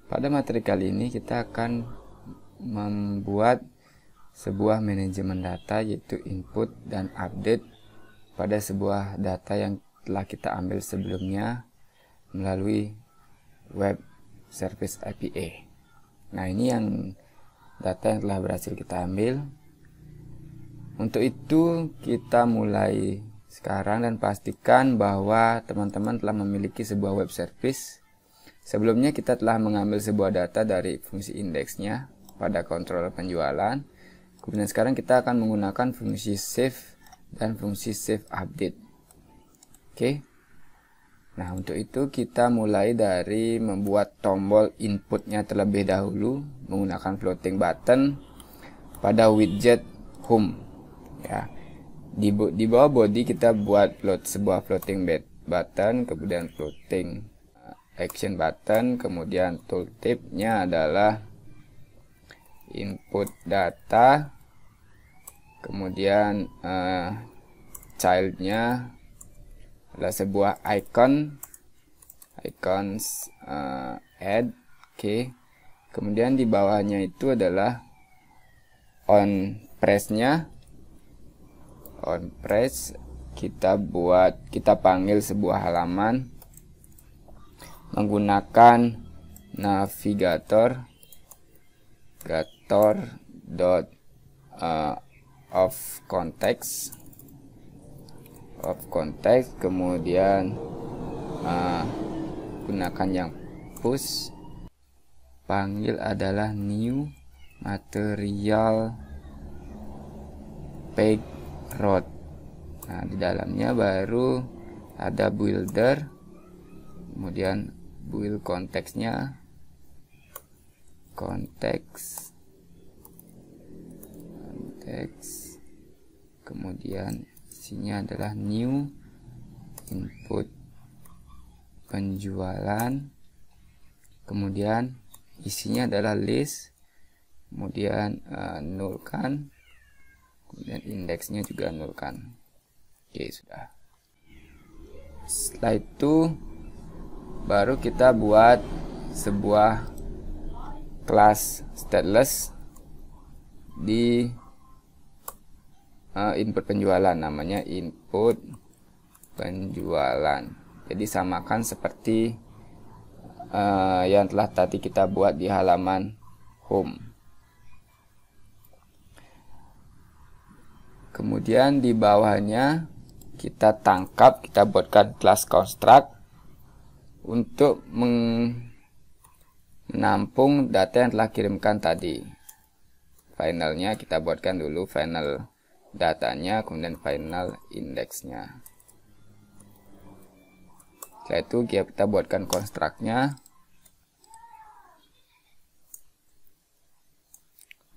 Pada materi kali ini kita akan membuat sebuah manajemen data, yaitu input dan update pada sebuah data yang telah kita ambil sebelumnya melalui web service API. Nah, ini yang data yang telah berhasil kita ambil. Untuk itu kita mulai sekarang dan pastikan bahwa teman-teman telah memiliki sebuah web service. Sebelumnya kita telah mengambil sebuah data dari fungsi indeksnya pada kontrol penjualan. Kemudian sekarang kita akan menggunakan fungsi save dan fungsi save update. Oke. Nah, untuk itu kita mulai dari membuat tombol inputnya terlebih dahulu menggunakan floating button pada widget home. Ya. Di bawah body kita buat sebuah floating button, kemudian floating action button, kemudian tooltip-nya adalah input data, kemudian child-nya adalah sebuah icons add, oke. Kemudian di bawahnya itu adalah on press-nya, on press kita panggil sebuah halaman menggunakan navigator of context, kemudian gunakan yang push, panggil adalah new material page road. Nah, di dalamnya baru ada builder, kemudian build konteksnya, konteks, kemudian isinya adalah new input penjualan, kemudian isinya adalah list, kemudian nulkan, kemudian indeksnya juga nulkan. Oke, sudah. Setelah itu baru kita buat sebuah kelas stateless di input penjualan, namanya input penjualan. Jadi samakan seperti yang telah tadi kita buat di halaman home. Kemudian di bawahnya kita buatkan kelas construct untuk menampung data yang telah kirimkan tadi. Finalnya kita buatkan dulu final datanya, kemudian final indeksnya. Setelah itu kita buatkan construct-nya,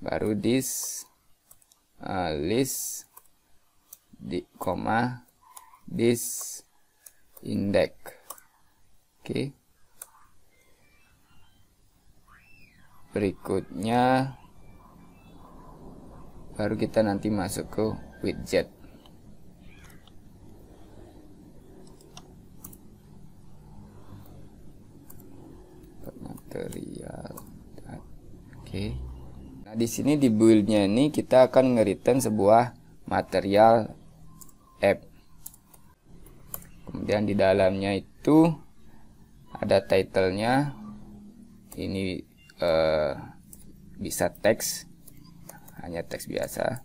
baru this list this index. Oke. Berikutnya baru kita nanti masuk ke widget. Material. Oke. Nah, di sini di build-nya ini kita akan nge-return sebuah material app. Kemudian di dalamnya itu ada title-nya. Ini bisa teks, hanya teks biasa.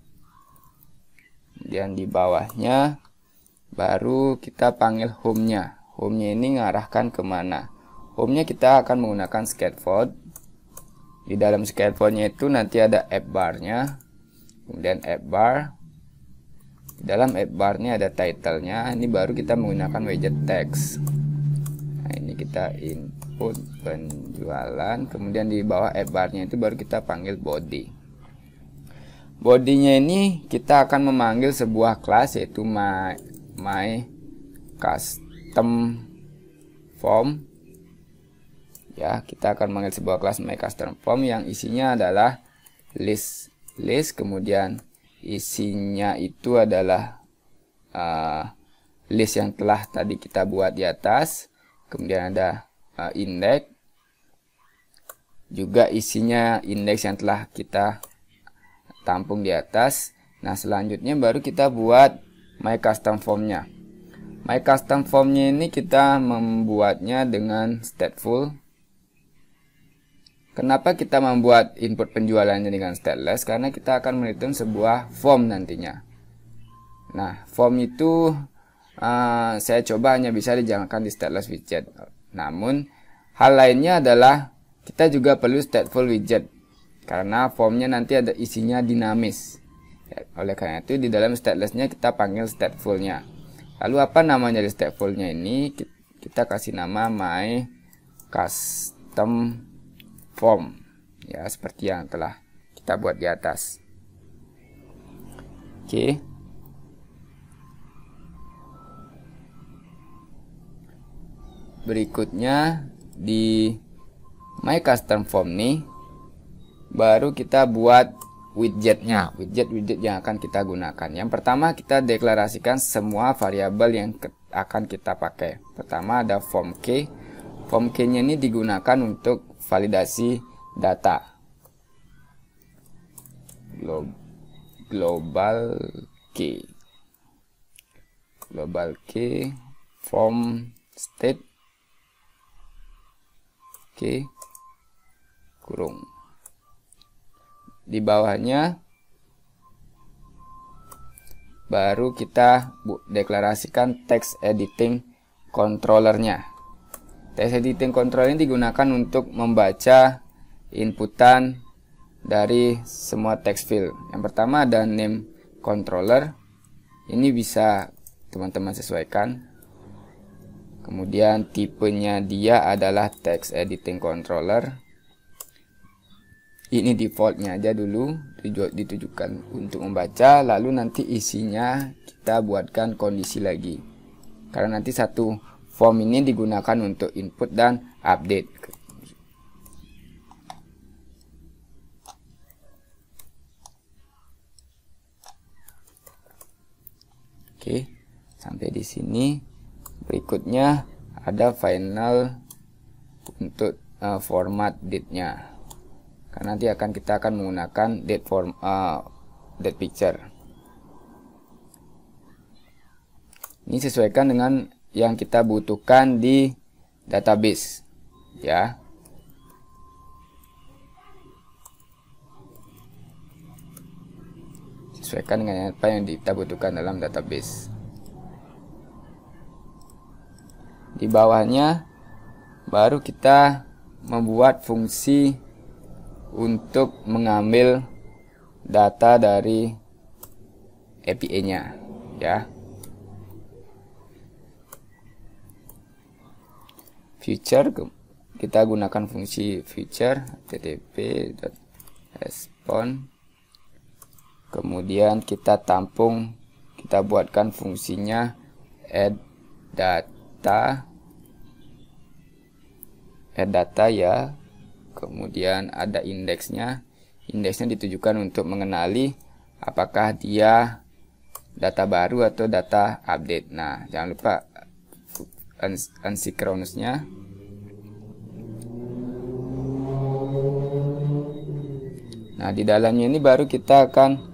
Kemudian di bawahnya baru kita panggil home-nya. Home-nya ini ngarahkan kemana? Home-nya kita akan menggunakan scaffold. Di dalam scaffold-nya itu nanti ada app bar-nya, kemudian app bar. Di dalam app bar-nya ada title-nya. Ini baru kita menggunakan widget text. Nah, ini kita input penjualan, kemudian di bawah app bar-nya itu baru kita panggil body. Body-nya ini kita akan memanggil sebuah kelas, yaitu my custom form. Ya, kita akan memanggil sebuah kelas my custom form yang isinya adalah list, kemudian isinya itu adalah list yang telah tadi kita buat di atas, kemudian ada index, juga isinya indeks yang telah kita tampung di atas. Nah, selanjutnya baru kita buat my custom formnya. My custom formnya ini kita membuatnya dengan stateful. Kenapa kita membuat input penjualannya dengan stateless? Karena kita akan menghitung sebuah form nantinya. Nah, form itu saya coba hanya bisa dijalankan di stateless widget. Namun, hal lainnya adalah kita juga perlu stateful widget. Karena formnya nanti ada isinya dinamis. Ya, oleh karena itu, di dalam statelessnya kita panggil statefulnya. Lalu apa namanya di statefulnya ini? Kita kasih nama my custom form, ya seperti yang telah kita buat di atas. Oke. Berikutnya di my custom form nih baru kita buat widgetnya, widget yang akan kita gunakan. Yang pertama kita deklarasikan semua variabel yang akan kita pakai. Pertama ada form key. Form key-nya ini digunakan untuk validasi data. Global key. Global key form state key kurung. Di bawahnya baru kita deklarasikan text editing controllernya. Text editing controller ini digunakan untuk membaca inputan dari semua text field. Yang pertama ada name controller. Ini bisa teman-teman sesuaikan. Kemudian tipenya dia adalah text editing controller. Ini defaultnya aja dulu ditujukan untuk membaca, lalu nanti isinya kita buatkan kondisi lagi. Karena nanti satu form ini digunakan untuk input dan update. Oke, sampai di sini. Berikutnya ada final untuk format date-nya. Karena nanti kita akan menggunakan date picture. Ini sesuaikan dengan yang kita butuhkan di database, ya. Sesuaikan dengan apa yang kita butuhkan dalam database. Di bawahnya baru kita membuat fungsi untuk mengambil data dari API-nya, ya. Future kita gunakan fungsi future http.response. Kemudian kita tampung, kita buatkan fungsinya add data ya. Kemudian ada indeksnya. Indeksnya ditujukan untuk mengenali apakah dia data baru atau data update. Nah, jangan lupa unsynchronous-nya. Nah, di dalamnya ini baru kita akan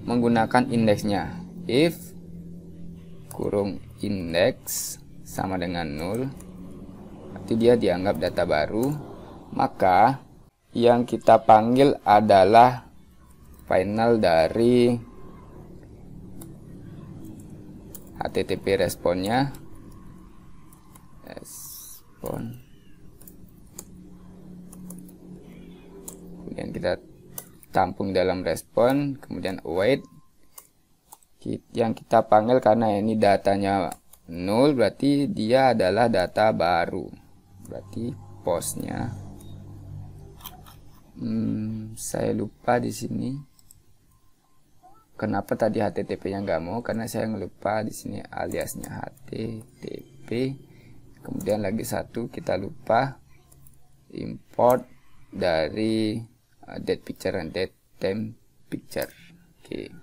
menggunakan indeksnya. If kurung index sama dengan 0, berarti dia dianggap data baru. Maka yang kita panggil adalah final dari HTTP responnya. Kemudian kita tampung dalam respon, kemudian await. Yang kita panggil karena ini datanya 0, berarti dia adalah data baru. Berarti postnya saya lupa di sini. Kenapa tadi HTTP-nya nggak mau? Karena saya lupa di sini aliasnya HTTP. Kemudian lagi satu kita lupa import dari date picture dan date time picture. Oke.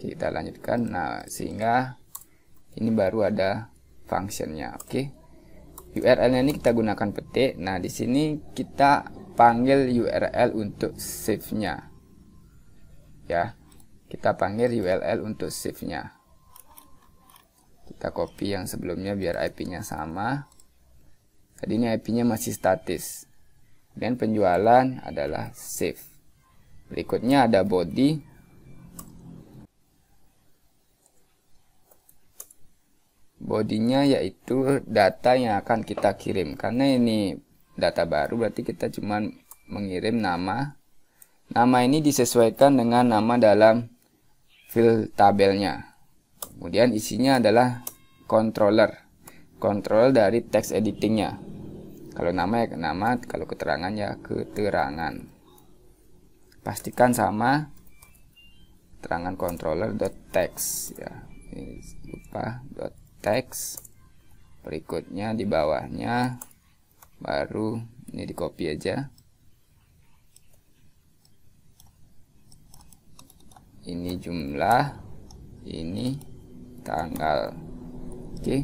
Kita lanjutkan. Nah, sehingga ini baru ada functionnya. Oke. URL-nya ini kita gunakan petik. Nah, di sini kita panggil URL untuk save-nya. Ya. Kita panggil URL untuk save-nya. Kita copy yang sebelumnya biar IP-nya sama. Tadi ini IP-nya masih statis. Dan penjualan adalah save. Berikutnya ada body. Bodinya yaitu data yang akan kita kirim. Karena ini data baru berarti kita cuma mengirim nama. Nama ini disesuaikan dengan nama dalam field tabelnya. Kemudian isinya adalah controller dari text editingnya. Kalau nama ya nama, kalau keterangan ya keterangan. Pastikan sama keterangan controller.text ya. Ini lupa .text. Berikutnya di bawahnya baru ini di copy aja. Ini jumlah, ini tanggal. Oke.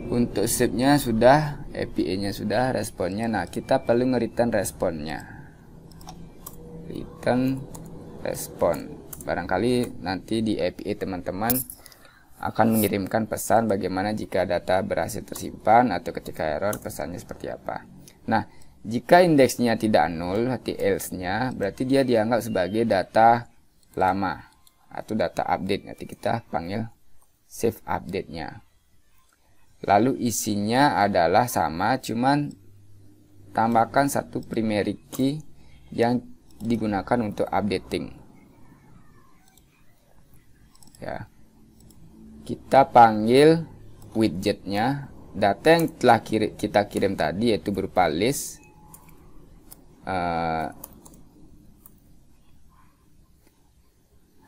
Untuk save-nya sudah, API-nya sudah, responnya. Nah, kita perlu nge-return responnya. Return respon. Barangkali nanti di API teman-teman akan mengirimkan pesan bagaimana jika data berhasil tersimpan atau ketika error pesannya seperti apa. Nah, jika indeksnya tidak nol, arti else-nya, berarti dia dianggap sebagai data lama atau data update. Nanti kita panggil save update-nya. Lalu isinya adalah sama, cuman tambahkan satu primary key yang digunakan untuk updating. Ya. Kita panggil widgetnya. Data yang telah kita kirim tadi yaitu berupa list.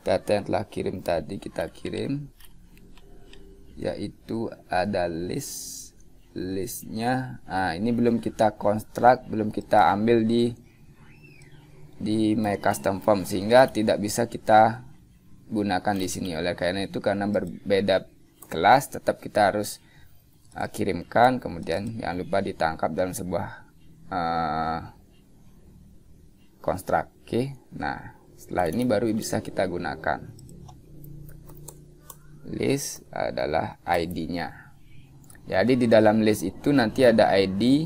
Data yang telah kirim tadi kita kirim, yaitu ada listnya. Nah, ini belum kita construct, belum kita ambil di my custom form, sehingga tidak bisa kita gunakan di sini. Oleh karena itu, karena berbeda kelas, tetap kita harus kirimkan, kemudian jangan lupa ditangkap dalam sebuah construct. Oke. Nah, setelah ini baru bisa kita gunakan. List adalah ID-nya. Jadi di dalam list itu nanti ada ID,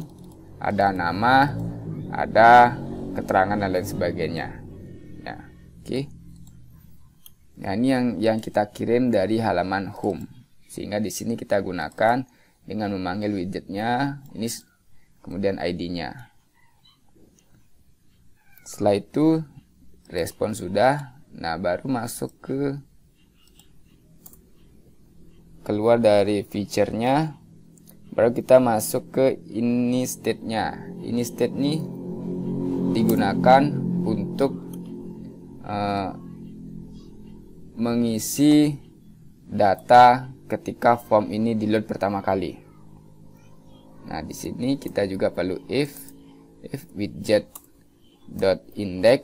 ada nama, ada keterangan dan lain sebagainya. Ya, oke. Nah, ini yang kita kirim dari halaman home. Sehingga di sini kita gunakan dengan memanggil widgetnya, ini kemudian ID-nya. Setelah itu respon sudah. Nah, baru masuk ke keluar dari feature-nya, baru kita masuk ke ini state-nya. Ini state nih digunakan untuk mengisi data ketika form ini di load pertama kali. Nah, di sini kita juga perlu if widget.index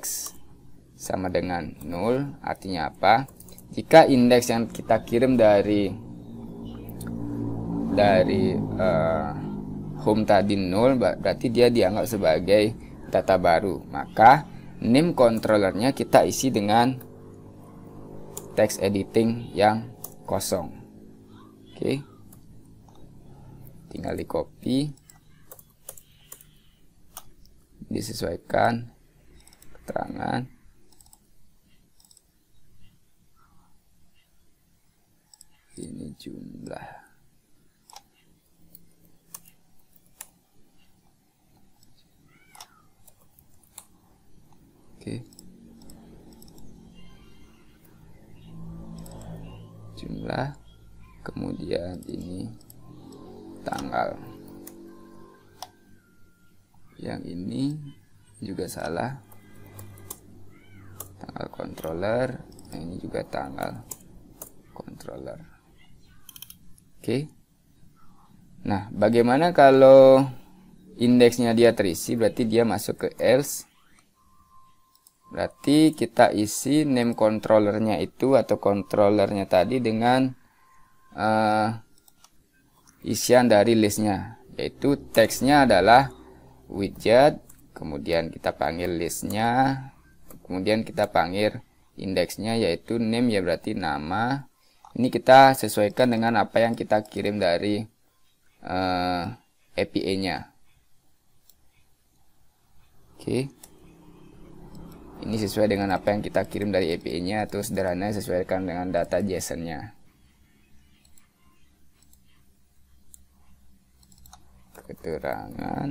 sama dengan null. Artinya apa? Jika indeks yang kita kirim dari home tadi null, berarti dia dianggap sebagai data baru. Maka name controllernya kita isi dengan text editing yang kosong. Oke. Tinggal di copy, disesuaikan keterangan. Ini jumlah. Oke. Jumlah. Kemudian ini tanggal. Yang ini juga salah. Tanggal controller. Yang ini juga tanggal controller. Oke. Nah, bagaimana kalau indeksnya dia terisi? Berarti dia masuk ke else. Berarti kita isi name controllernya itu atau controllernya tadi dengan isian dari listnya, yaitu teksnya adalah widget, kemudian kita panggil listnya, kemudian kita panggil indeksnya yaitu name, ya berarti nama. Ini kita sesuaikan dengan apa yang kita kirim dari API-nya. Oke. Ini sesuai dengan apa yang kita kirim dari API-nya, atau sederhananya sesuaikan dengan data JSON-nya. Keterangan,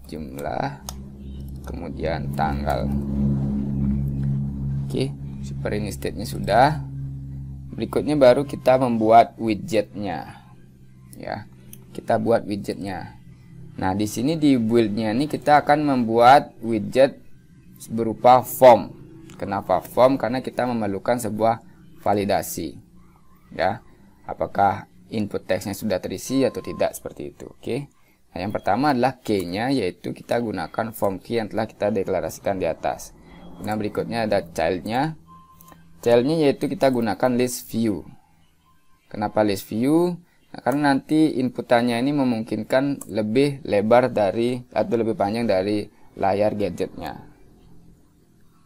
jumlah, kemudian tanggal. Oke, super ini state-nya sudah. Berikutnya baru kita membuat widgetnya. Ya, kita buat widgetnya. Nah, di sini di build-nya ini kita akan membuat widget berupa form. Kenapa form? Karena kita memerlukan sebuah validasi. Ya, apakah input teksnya sudah terisi atau tidak, seperti itu. Oke. Nah, yang pertama adalah key-nya, yaitu kita gunakan form key yang telah kita deklarasikan di atas. Nah, berikutnya ada child-nya. Child-nya yaitu kita gunakan list view. Kenapa list view? Nah, karena nanti inputannya ini memungkinkan lebih lebar dari atau lebih panjang dari layar gadgetnya,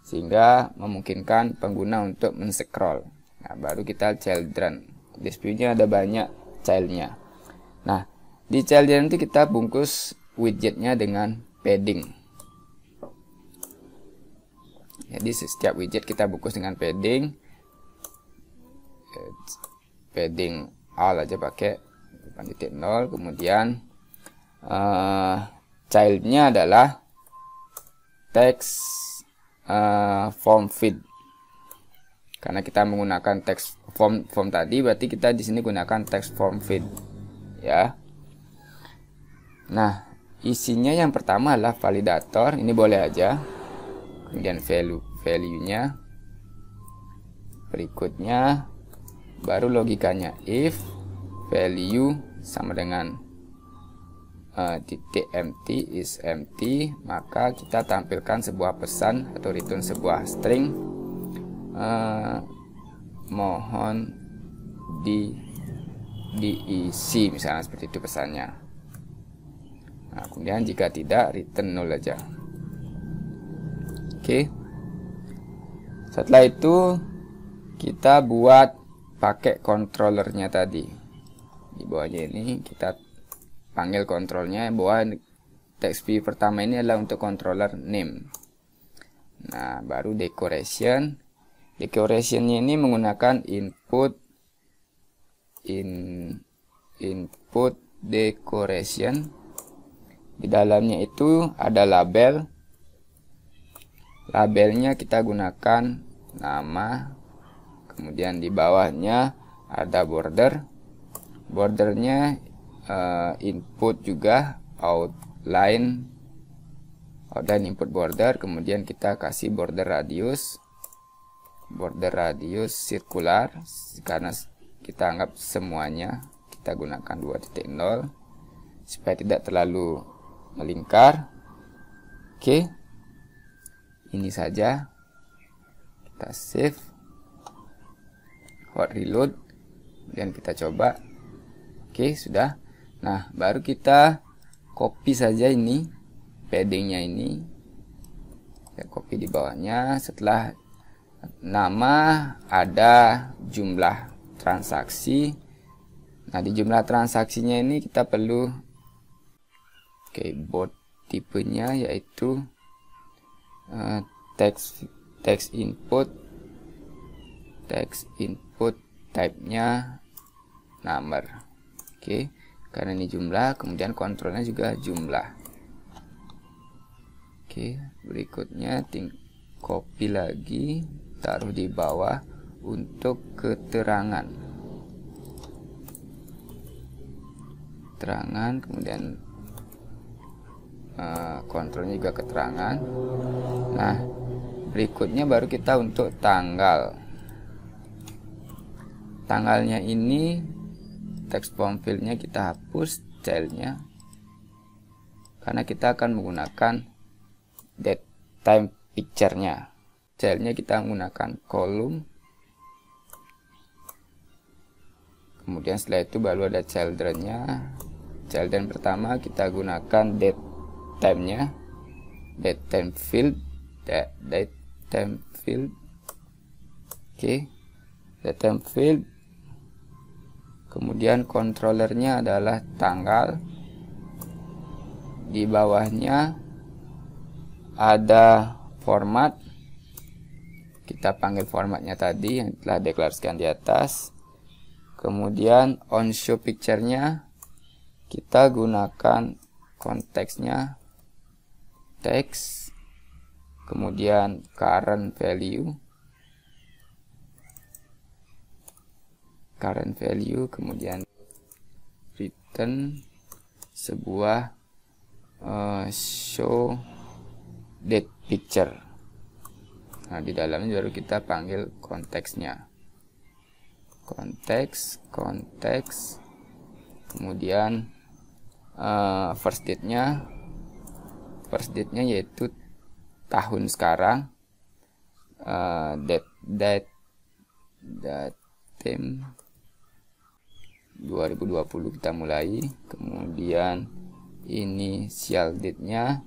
sehingga memungkinkan pengguna untuk men-scroll. Nah, baru kita children. List view-nya ada banyak child-nya. Nah, di child-nya nanti kita bungkus widgetnya dengan padding. Jadi setiap widget kita bungkus dengan padding. Padding all aja pakai 8.0. Kemudian child-nya adalah text form feed. Karena kita menggunakan text form tadi, berarti kita di sini gunakan text form feed, ya. Nah, isinya yang pertama adalah validator, ini boleh aja. Kemudian value-nya. Berikutnya baru logikanya, if value sama dengan titik empty is empty, maka kita tampilkan sebuah pesan atau return sebuah string. Mohon diisi, misalnya seperti itu pesannya. Nah, kemudian jika tidak, return 0 aja. Oke. Setelah itu kita buat pakai controllernya tadi. Di bawahnya ini kita panggil kontrolnya. Bahwa text view pertama ini adalah untuk controller name. Nah, baru decoration. Decoration-nya ini menggunakan input decoration. Di dalamnya itu ada label. Labelnya kita gunakan nama. Kemudian di bawahnya ada border. Bordernya input juga outline input border. Kemudian kita kasih border radius circular, karena kita anggap semuanya kita gunakan 2.0 supaya tidak terlalu melingkar. Oke, ini saja. Kita save, hot reload, dan kita coba. Oke, sudah. Nah, baru kita copy saja ini paddingnya ini, ya, copy di bawahnya. Setelah nama ada jumlah transaksi. Nah, di jumlah transaksinya ini kita perlu bot tipenya, yaitu text input type-nya number. Oke, karena ini jumlah, kemudian kontrolnya juga jumlah. Oke, berikutnya copy lagi, taruh di bawah untuk keterangan, kemudian kontrolnya juga keterangan. Nah, berikutnya baru kita untuk tanggalnya ini text form field-nya kita hapus child-nya, karena kita akan menggunakan date time picture-nya. Child-nya kita menggunakan kolom, Kemudian setelah itu baru ada children-nya. Children pertama kita gunakan date time-nya, date time field, date time field. Oke, date time field. Kemudian controllernya adalah tanggal. Di bawahnya ada format. Kita panggil formatnya tadi yang telah deklarasikan di atas. Kemudian on show picture-nya kita gunakan konteksnya text, kemudian current value, kemudian return sebuah show date picture. Nah, di dalamnya baru kita panggil konteksnya. Konteks, kemudian first date-nya yaitu tahun sekarang, time 2020 kita mulai. Kemudian initial date-nya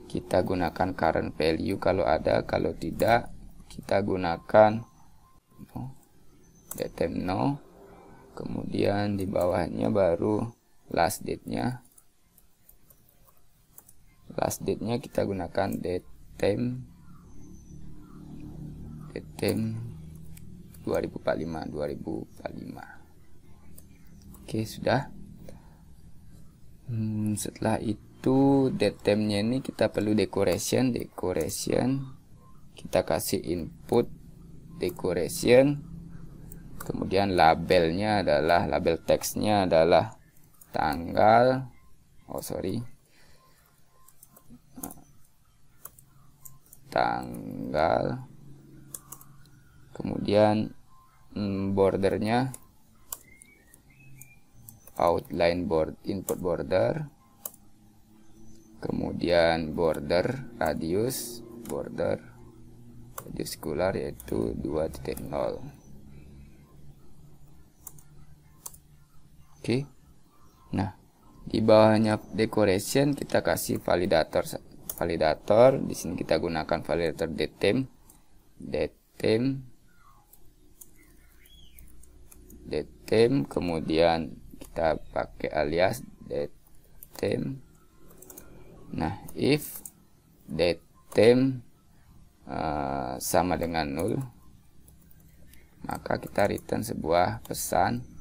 kita gunakan current value kalau ada, kalau tidak kita gunakan date time no. Kemudian di bawahnya baru last date-nya. Last date-nya kita gunakan date time 2045. Oke, sudah. Setelah itu date time-nya ini kita perlu decoration. Kita kasih input decoration. Kemudian labelnya adalah, label teksnya adalah tanggal, tanggal. Kemudian bordernya outline input border. Kemudian border radius sekular yaitu 2.0. Oke. Nah, di bawahnya decoration kita kasih validator. Di sini kita gunakan validator datetime, kemudian kita pakai alias datetime. Nah, if datetime sama dengan 0, maka kita return sebuah pesan,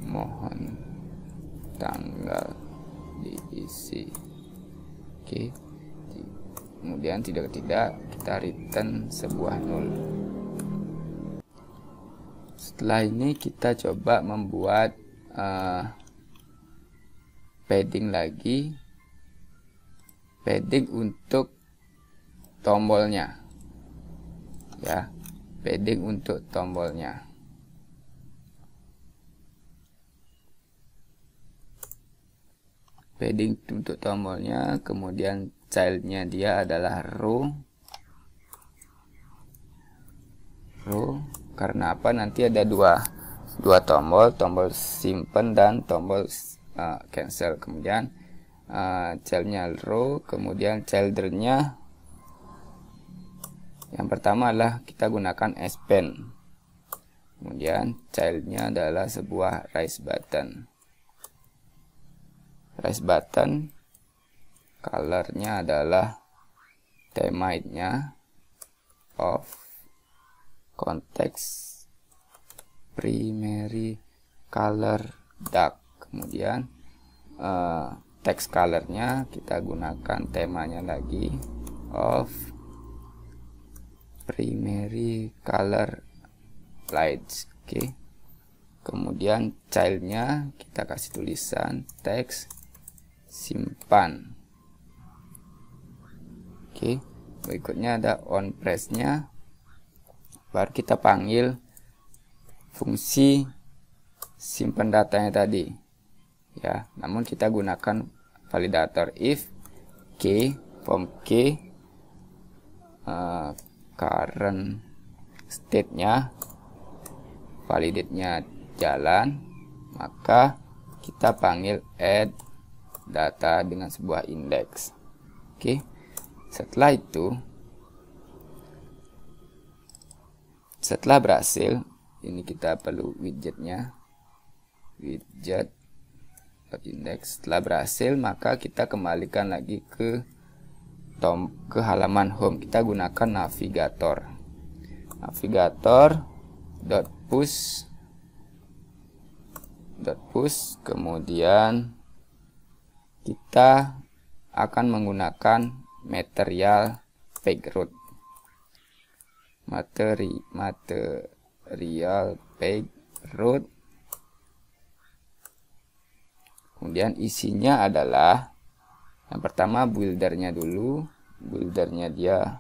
mohon tanggal diisi. Oke. Kemudian tidak kita return sebuah 0. Setelah ini kita coba membuat padding lagi, padding untuk tombolnya, ya, padding untuk tombolnya. Padding untuk tombolnya, kemudian childnya dia adalah row. Karena apa? Nanti ada dua tombol simpen dan tombol cancel. Kemudian childnya row, kemudian childrennya yang pertama adalah kita gunakan S pen. Kemudian childnya adalah sebuah raise button. Colornya adalah themate-nya of context primary color dark. Kemudian text colornya kita gunakan temanya lagi of primary color lights. Oke. Kemudian childnya kita kasih tulisan teks simpan. Oke. Berikutnya ada on press-nya. Baru kita panggil fungsi simpan datanya tadi. Ya, namun kita gunakan validator if k from k current state-nya validate-nya jalan, maka kita panggil add data dengan sebuah indeks. Oke. Setelah itu, setelah berhasil, ini kita perlu widgetnya, widget index. Setelah berhasil, maka kita kembalikan lagi ke halaman home. Kita gunakan navigator push, kemudian kita akan menggunakan material page route, material page route. Kemudian isinya adalah yang pertama buildernya dulu. Buildernya dia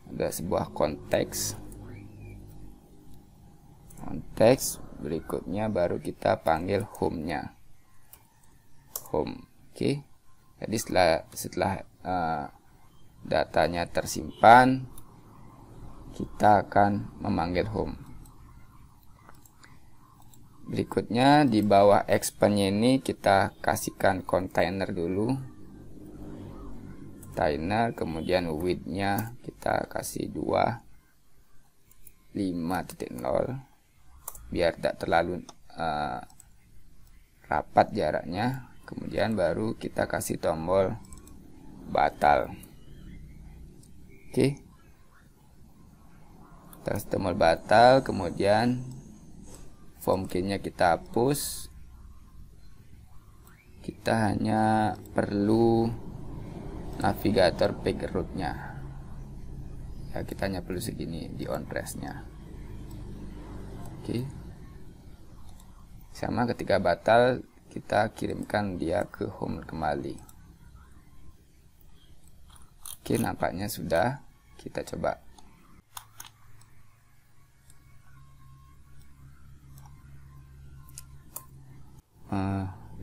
ada sebuah konteks, berikutnya baru kita panggil home-nya, home. Oke. Jadi setelah datanya tersimpan, kita akan memanggil home. Berikutnya di bawah expand-nya ini kita kasihkan kontainer dulu, container, kemudian width-nya kita kasih 5.0 biar tidak terlalu rapat jaraknya. Kemudian baru kita kasih tombol batal. Oke. Kita kasih tombol batal, kemudian form key-nya kita hapus. Kita hanya perlu navigator page route-nya. Ya, kita hanya perlu segini di on press-nya. Oke. Sama ketika batal, kita kirimkan dia ke home kembali. Oke, nampaknya sudah. Kita coba.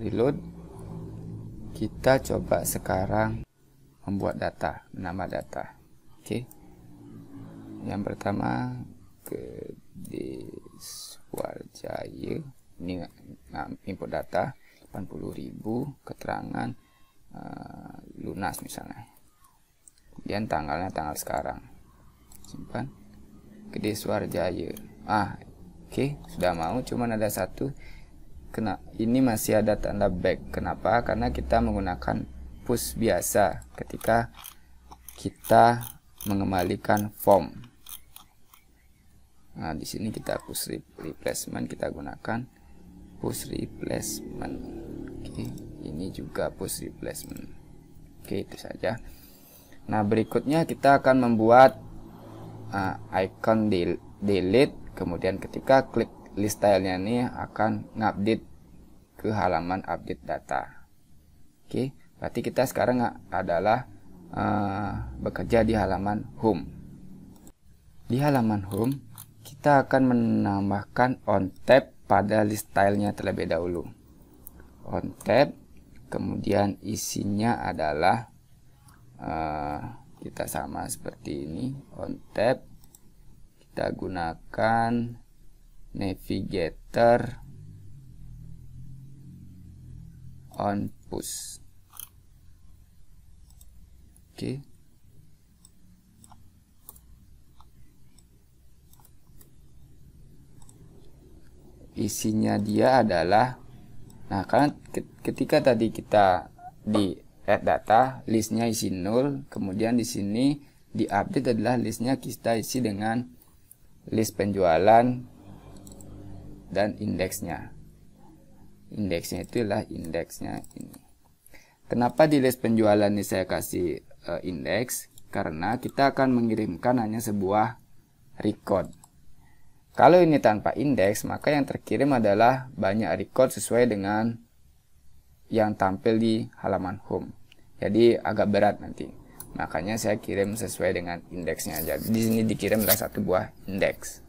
Reload. Kita coba sekarang membuat data, menambah data. Oke. Yang pertama ke Suarjaya. Ini input data 80.000, keterangan lunas misalnya. Kemudian tanggalnya tanggal sekarang. Simpan. Gede Suarjaya. Oke, sudah mau, cuman ada satu. Ini masih ada tanda back. Kenapa? Karena kita menggunakan push biasa ketika kita mengembalikan form. Nah, di sini kita push replacement, kita gunakan push replacement. Oke, ini juga push replacement. Oke, itu saja. Nah, berikutnya kita akan membuat icon delete. Kemudian ketika klik list style-nya ini akan ngupdate ke halaman update data. Oke, berarti kita sekarang adalah bekerja di halaman home. Di halaman home, kita akan menambahkan on tab pada list style-nya terlebih dahulu. On tab, kemudian isinya adalah kita sama seperti ini. On tab, kita gunakan navigator on push. Oke. Isinya dia adalah, nah, karena ketika tadi kita di add data, listnya isi 0, kemudian di sini di update adalah listnya kita isi dengan list penjualan dan indeksnya. Indeksnya itulah indeksnya ini. Kenapa di list penjualan ini saya kasih indeks? Karena kita akan mengirimkan hanya sebuah record. Kalau ini tanpa indeks, maka yang terkirim adalah banyak record sesuai dengan yang tampil di halaman home. Jadi agak berat nanti. Makanya saya kirim sesuai dengan indeksnya. Jadi di sini dikirim adalah satu buah indeks.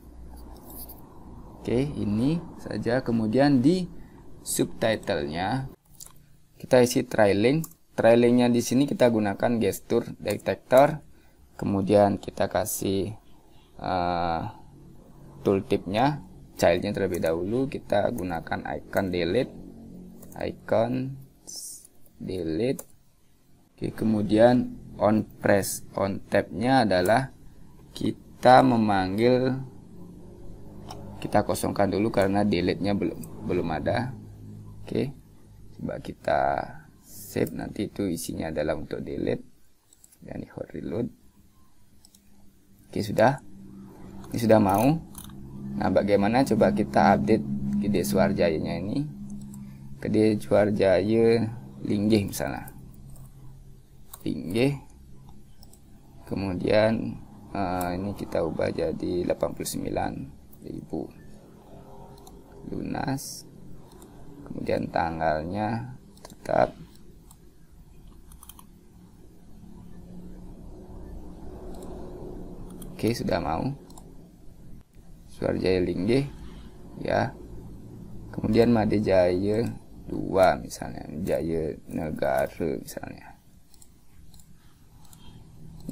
Oke, ini saja. Kemudian di subtitle-nya kita isi trailing. Trailingnya di sini kita gunakan gesture detector. Kemudian kita kasih tooltip-nya childnya terlebih dahulu. Kita gunakan icon delete, Oke, kemudian on press, on tab-nya adalah kita memanggil, kita kosongkan dulu karena delete-nya belum ada. Oke, coba kita save, nanti itu isinya adalah untuk delete, dan di hot reload. Oke, sudah, ini sudah mau. Nah, bagaimana coba kita update Gede Suarjaya-nya ini, Gede Suarjaya Linggih misalnya, Linggih, kemudian ini kita ubah jadi 89.000 lunas, kemudian tanggalnya tetap oke, sudah mau. Suarjaya Linggih ya, kemudian Made Jaya 2 misalnya, Jaya Negara misalnya,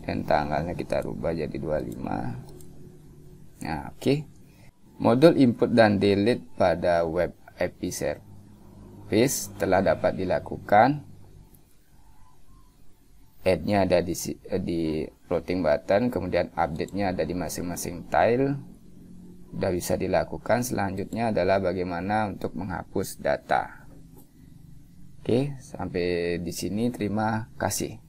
dan tanggalnya kita rubah jadi 25. Nah, oke. Modul input dan delete pada web IP service telah dapat dilakukan. Add-nya ada di floating button, kemudian update-nya ada di masing-masing tile. Sudah bisa dilakukan. Selanjutnya adalah bagaimana untuk menghapus data. Oke, sampai di sini. Terima kasih.